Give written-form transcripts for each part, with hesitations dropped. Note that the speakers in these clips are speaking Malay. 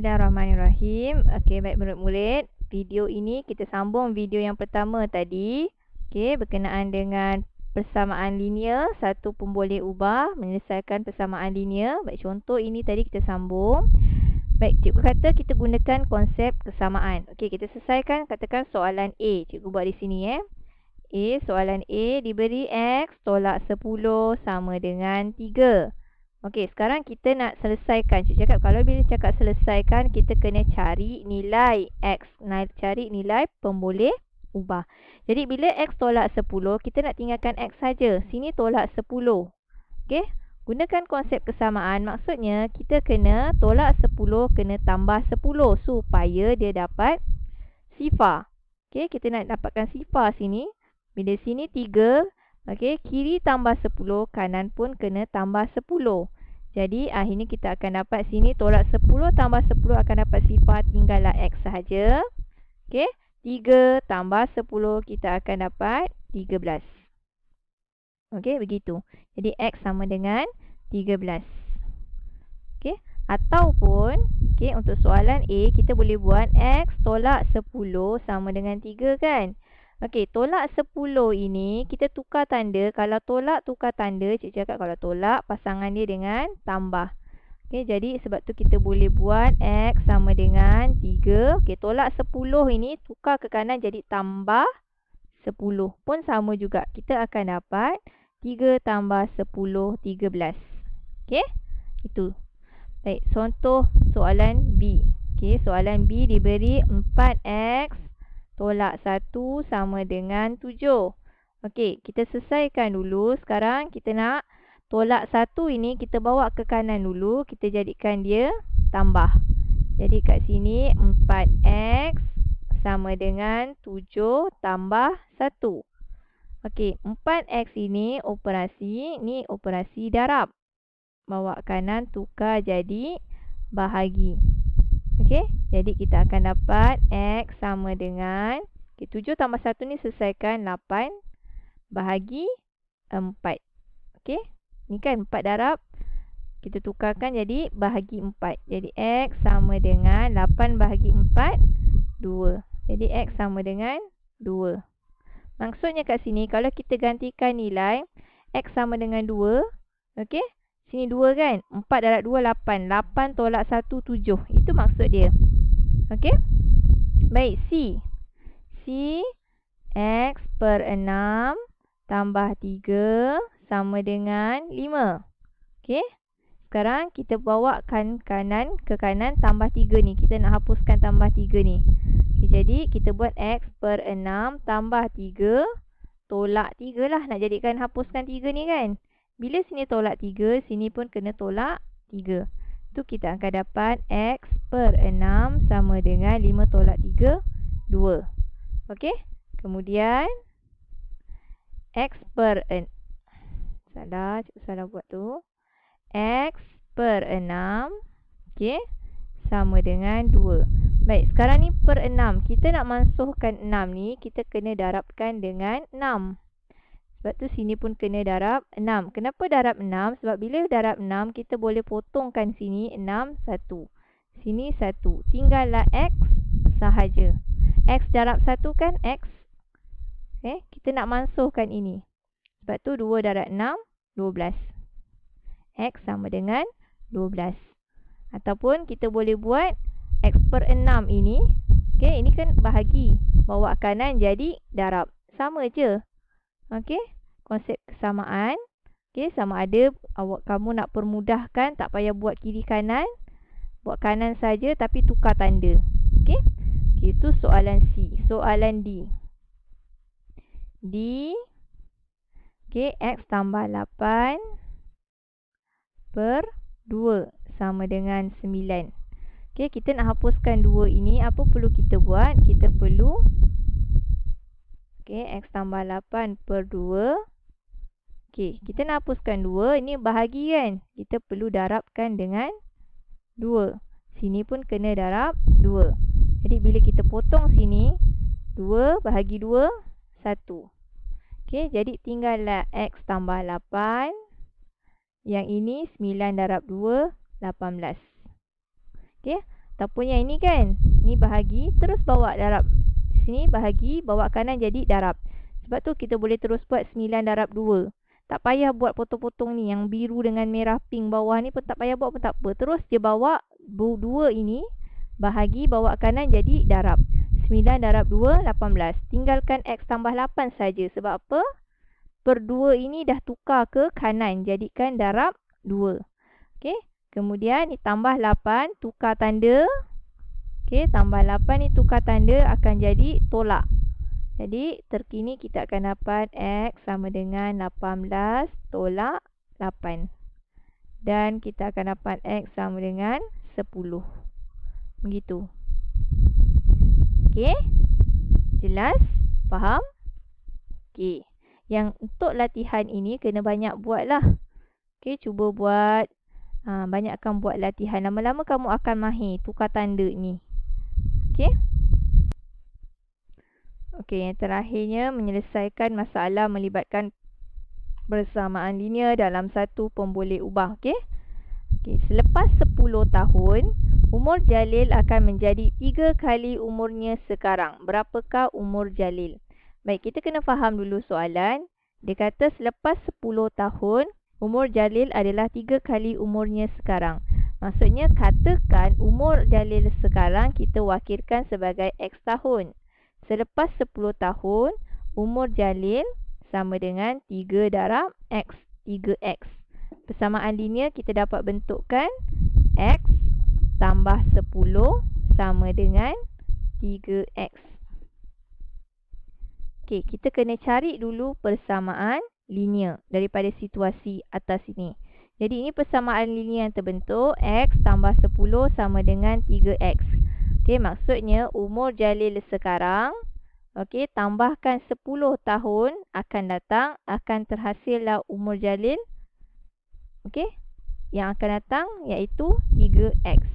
Bismillahirrahmanirrahim. Okey, baik murid-murid. Video ini kita sambung video yang pertama tadi. Okey, berkenaan dengan persamaan linear, satu pun boleh ubah, menyelesaikan persamaan linear. Baik, contoh ini tadi kita sambung. Baik, cikgu kata kita gunakan konsep kesamaan. Okey, kita selesaikan katakan soalan A. Cikgu buat di sini soalan A diberi X tolak 10 sama dengan 3. Okey, sekarang kita nak selesaikan. Cikgu cakap kalau bila cakap selesaikan, kita kena cari nilai X. Cari nilai pemboleh ubah. Jadi bila X tolak 10, kita nak tinggalkan X saja. Sini tolak 10. Okey, gunakan konsep kesamaan. Maksudnya kita kena tolak 10 kena tambah 10 supaya dia dapat sifar. Okey, kita nak dapatkan sifar sini. Bila sini 3, okey, kiri tambah 10, kanan pun kena tambah 10. Jadi akhirnya kita akan dapat sini tolak 10 tambah 10 akan dapat sifar, tinggallah X sahaja. Okey, 3 tambah 10 kita akan dapat 13. Okey, begitu. Jadi X sama dengan 13. Okey, ataupun okey, untuk soalan A kita boleh buat X tolak 10 sama dengan 3 kan? Okey, tolak 10 ini kita tukar tanda. Kalau tolak tukar tanda, cikgu cakap kalau tolak pasangan dia dengan tambah. Okey, jadi sebab tu kita boleh buat X sama dengan 3. Okey, tolak 10 ini tukar ke kanan jadi tambah 10. Pun sama juga. Kita akan dapat 3 tambah 10, 13. Okey, itu. Baik, contoh soalan B. Okey, soalan B diberi 4X tolak 1 sama dengan 7. Okey, kita selesaikan dulu. Sekarang kita nak tolak 1 ini kita bawa ke kanan dulu. Kita jadikan dia tambah. Jadi kat sini 4X sama dengan 7 tambah 1. Okey, 4X ini operasi darab. Bawa kanan tukar jadi bahagi. Okey, jadi kita akan dapat X sama dengan 7 tambah 1 ni selesaikan 8 bahagi 4. Okey, ni kan 4 darab. Kita tukarkan jadi bahagi 4. Jadi X sama dengan 8 bahagi 4, 2. Jadi X sama dengan 2. Maksudnya kat sini kalau kita gantikan nilai X sama dengan 2. Okey, sini 2 kan? 4 darab 2, 8. 8 tolak 1, 7. Itu maksud dia. Okey? Baik, C. C, X per 6 tambah 3 sama dengan 5. Okey? Sekarang kita bawakan kanan ke kanan tambah 3 ni. Kita nak hapuskan tambah 3 ni. Okay, jadi kita buat X per 6 tambah 3 tolak 3 lah. Nak jadikan hapuskan 3 ni kan? Bila sini tolak 3, sini pun kena tolak 3. Tu kita akan dapat X per 6 sama dengan 5 tolak 3, 2. Okey? Kemudian X per salah buat tu. X per 6 okey, sama dengan 2. Baik, sekarang ni per 6. Kita nak masukkan 6 ni, kita kena darabkan dengan 6. Sebab tu sini pun kena darab 6. Kenapa darab 6? Sebab bila darab 6, kita boleh potongkan sini 6, 1. Sini 1. Tinggallah X sahaja. X darab 1 kan X. Okay, kita nak masukkan ini. Sebab tu 2 darab 6, 12. X sama dengan 12. Ataupun kita boleh buat X per 6 ini. Okay, ini kan bahagi. Bawa kanan jadi darab. Sama je. Okey, konsep kesamaan. Okey, sama ada kamu nak permudahkan, tak payah buat kiri kanan. Buat kanan saja tapi tukar tanda. Okey. Okay, itu soalan C. Soalan D. D. Okey, X tambah 8 per 2 sama dengan 9. Okey, kita nak hapuskan 2 ini. Apa perlu kita buat? Kita perlu okey, X tambah 8 per 2. Okey, kita nak hapuskan 2. Ini bahagi kan? Kita perlu darabkan dengan 2. Sini pun kena darab 2. Jadi bila kita potong sini, 2 bahagi 2, 1. Okey, jadi tinggallah X tambah 8. Yang ini 9 darab 2, 18. Okey, Ataupun yang ini kan. Ni bahagi, terus bawa darab. Sini bahagi, bawa kanan jadi darab. Sebab tu kita boleh terus buat 9 darab 2. Tak payah buat potong-potong ni. Yang biru dengan merah pink bawah ni pun tak payah buat pun tak apa. Terus je bawa 2 ini, bahagi, bawa kanan jadi darab. 9 darab 2, 18. Tinggalkan X tambah 8 saja. Sebab apa? Per 2 ini dah tukar ke kanan. Jadikan darab 2. Okey. Kemudian ni tambah 8, tukar tanda. Okey, tambah 8 ni tukar tanda akan jadi tolak. Jadi terkini kita akan dapat X sama dengan 18 tolak 8. Dan kita akan dapat X sama dengan 10. Begitu. Okey? Jelas? Faham? Okey. Yang untuk latihan ini kena banyak buat lah. Okey, cuba buat. Banyakkan buat latihan. Lama-lama kamu akan mahir tukar tanda ni. Okey? Okey, yang terakhirnya menyelesaikan masalah melibatkan persamaan linear dalam satu pemboleh ubah. Okey? Okey, selepas 10 tahun, umur Jalil akan menjadi 3 kali umurnya sekarang. Berapakah umur Jalil? Baik, kita kena faham dulu soalan. Dia kata selepas 10 tahun, umur Jalil adalah 3 kali umurnya sekarang. Maksudnya, katakan umur Jalil sekarang kita wakilkan sebagai X tahun. Selepas 10 tahun, umur Jalil sama dengan 3 darab X, 3X. Persamaan linear kita dapat bentukkan X tambah 10 sama dengan 3X. Okey, kita kena cari dulu persamaan linear daripada situasi atas ini. Jadi ini persamaan linear yang terbentuk, X tambah 10 sama dengan 3X. Okey, maksudnya umur Jalil sekarang, okey, tambahkan 10 tahun akan datang, akan terhasillah umur Jalil, okey, yang akan datang iaitu 3X.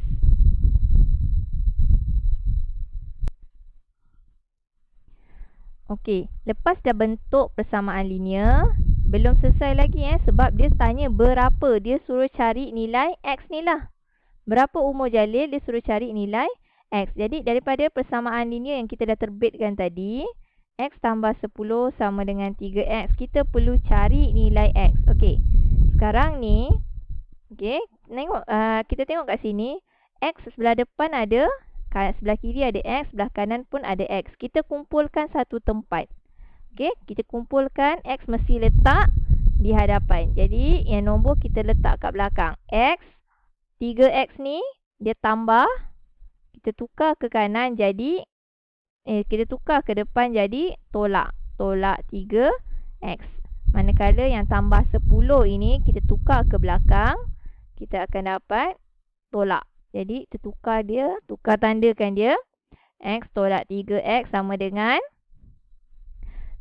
Okey, lepas dah bentuk persamaan linear, belum selesai lagi sebab dia tanya berapa. Dia suruh cari nilai X ni lah. Berapa umur Jalil, dia suruh cari nilai X. Jadi daripada persamaan linear yang kita dah terbitkan tadi, X tambah 10 sama dengan 3X. Kita perlu cari nilai X. Okey, sekarang ni, okey, kita tengok kat sini, X sebelah depan ada, sebelah kiri ada X, sebelah kanan pun ada X. Kita kumpulkan satu tempat. Okey, kita kumpulkan, X mesti letak di hadapan. Jadi, yang nombor kita letak kat belakang. X, 3X ni, dia tambah, kita tukar ke kanan jadi, kita tukar ke depan jadi tolak. Tolak 3X. Manakala yang tambah 10 ini, kita tukar ke belakang, kita akan dapat tolak. Jadi, tertukar dia, tukar tandakan dia. X tolak 3X sama dengan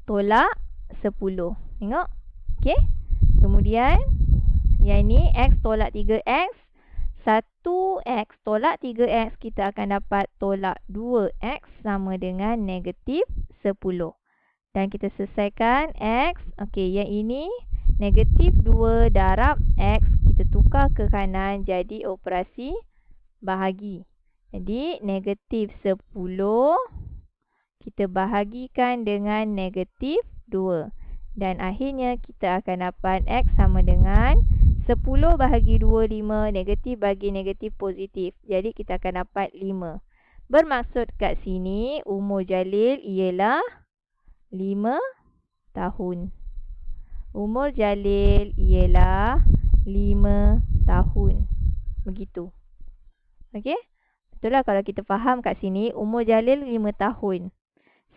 tolak 10. Tengok? Okey. Kemudian, yang ni X tolak 3X. 1X tolak 3X, kita akan dapat tolak 2X sama dengan negatif 10. Dan kita selesaikan X. Okey, yang ini negatif 2 darab X. Kita tukar ke kanan jadi operasi bahagi. Jadi, negatif 10 kita bahagikan dengan negatif 2. Dan akhirnya kita akan dapat X sama dengan 10 bahagi 2, 5. Negatif bagi negatif positif. Jadi, kita akan dapat 5. Bermaksud kat sini, umur Jalil ialah 5 tahun. Umur Jalil ialah 5 tahun. Begitu. Okey? Betul lah kalau kita faham kat sini, umur Jalil 5 tahun.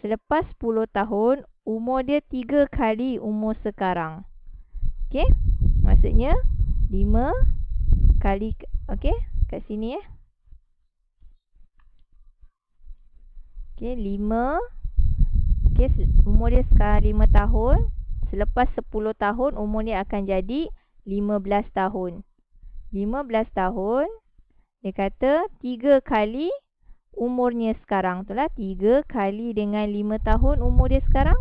Selepas 10 tahun, umur dia 3 kali umur sekarang. Okey? Maksudnya, 5 kali, okey? Kat sini Okey, 5. Okey, umur dia sekarang 5 tahun. Selepas 10 tahun, umur dia akan jadi 15 tahun. 15 tahun, dia kata 3 kali umurnya sekarang. Itulah 3 kali dengan 5 tahun umur dia sekarang.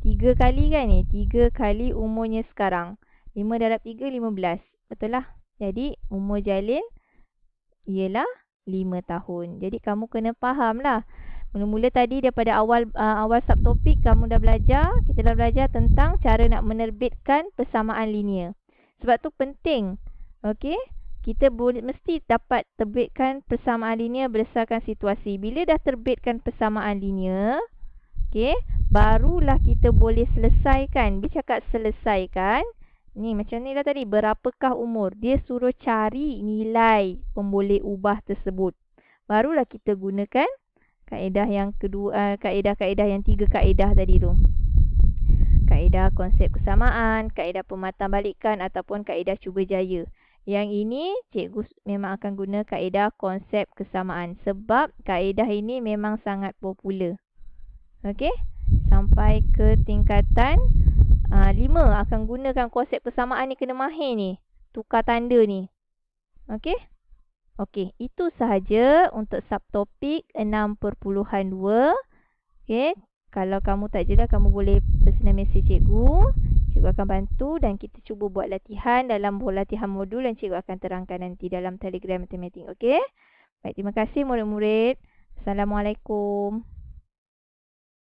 3 kali kan ni? 3 kali umurnya sekarang. 5 darab 3, 15. Betul lah. Jadi, umur Jalil ialah 5 tahun. Jadi kamu kena faham lah. Mula-mula tadi daripada awal subtopik kamu dah belajar, kita dah belajar tentang cara nak menerbitkan persamaan linear. Sebab tu penting. Okey? Kita mesti dapat terbitkan persamaan linear berdasarkan situasi. Bila dah terbitkan persamaan linear, okey, barulah kita boleh selesaikan. Dia cakap selesaikan. Ni macam ni lah tadi, berapakah umur? Dia suruh cari nilai pemboleh ubah tersebut. Barulah kita gunakan kaedah yang kedua, kaedah-kaedah yang 3 kaedah tadi tu. Kaedah konsep kesamaan, kaedah pematambalikan ataupun kaedah cuba jaya. Yang ini cikgu memang akan guna kaedah konsep kesamaan sebab kaedah ini memang sangat popular. Okey? Sampai ke tingkatan 5 akan gunakan konsep kesamaan ni, kena mahir ni. Tukar tanda ni. Okey? Okey, itu sahaja untuk subtopik 6.2. Okey, kalau kamu tak jelas, kamu boleh personal message cikgu. Cikgu akan bantu dan kita cuba buat latihan dalam latihan modul dan cikgu akan terangkan nanti dalam Telegram Matematik. Okey? Baik, terima kasih murid-murid. Assalamualaikum.